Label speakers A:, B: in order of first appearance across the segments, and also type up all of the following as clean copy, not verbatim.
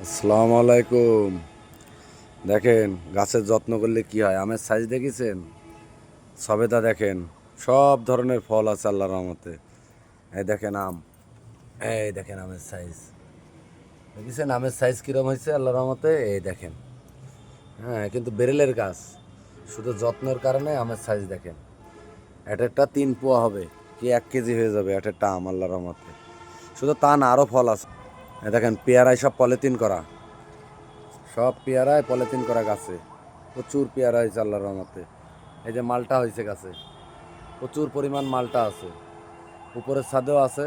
A: আসসালামু আলাইকুম। দেখেন গাছের যত্ন করলে কি হয়। আমের সাইজ দেখেছেন? সবেদা দেখেন, সব ধরনের ফল আছে আল্লাহর রহমতে। এই দেখেন আম, এই দেখেন আমের সাইজ দেখেছেন? আমের সাইজ কীরকম হয়েছে আল্লাহর রহমতে, এই দেখেন। হ্যাঁ, কিন্তু বেরেলের গাছ, শুধু যত্নের কারণে আমের সাইজ দেখেন। একটা 3 পোয়া হবে কি 1 কেজি হয়ে যাবে একটা আম আল্লাহর রহমতে। শুধু তা না, আরও ফল আছে। এই দেখেন পেয়ারায় সব পলিথিন করা, সব পেয়ারায় পলিথিন করা গাছে প্রচুর পেয়ারা হয়েছে আল্লাহর রহমতে। এই যে মালটা হয়েছে গাছে, প্রচুর পরিমাণ মালটা আছে, উপরের ছাদেও আছে।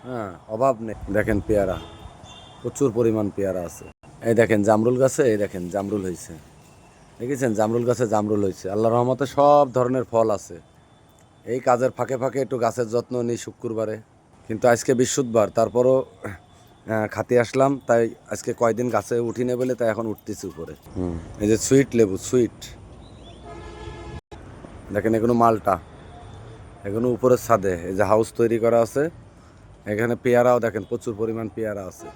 A: হ্যাঁ, অভাব নেই। দেখেন পেয়ারা, প্রচুর পরিমাণ পেয়ারা আছে। এই দেখেন জামরুল গাছে, এই দেখেন জামরুল হয়েছে, দেখেছেন? জামরুল গাছে জামরুল হয়েছে। আল্লাহর রহমতে সব ধরনের ফল আছে। এই কাজের ফাঁকে ফাঁকে একটু গাছের যত্ন নিই শুক্রবারে, কিন্তু আজকে বৃহস্পতিবার, তারপরও খাতে আসলাম, তাই আজকে কয়দিন গাছে উঠি নে বলে তাই এখন উঠতেছি উপরে। এই যে সুইট লেবু, সুইট দেখেন, এগুলো মালটা, এগুলো উপরের ছাদে এই যে হাউস তৈরি করা আছে। এখানে পেয়ারাও দেখেন, প্রচুর পরিমাণ পেয়ারা আছে।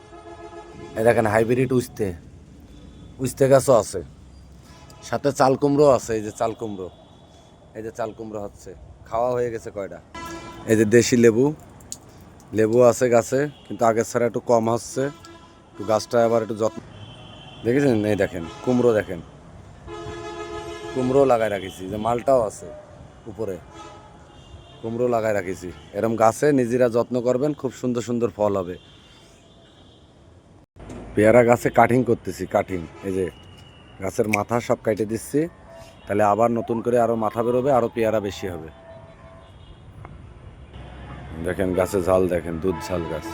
A: এই দেখেন হাইব্রিড উস্তে, উস্তে গাছও আছে, সাথে চাল কুমড়ো আছে। এই যে চাল কুমড়ো, এই যে চাল কুমড়ো হচ্ছে, খাওয়া হয়ে গেছে কয়টা। এই যে দেশি লেবু, লেবু আছে গাছে, কিন্তু আগের ছাড়া একটু কম হচ্ছে, একটু গাছটা আবার একটু যত্ন। দেখেছেন? এই দেখেন কুমড়ো, দেখেন কুমড়ো লাগাই রাখিছি, যে মালটাও আছে উপরে, কুমড়ো লাগাই রাখিছি। এরম গাছে নিজেরা যত্ন করবেন, খুব সুন্দর সুন্দর ফল হবে। পেয়ারা গাছে কাটিং করতেছি, কাটিং। এই যে গাছের মাথা সব কেটে দিচ্ছি, তাহলে আবার নতুন করে আরও মাথা বেরোবে, আরও পেয়ারা বেশি হবে। দেখেন গাছে ঝাল, দেখেন দুধ ঝাল গাছ।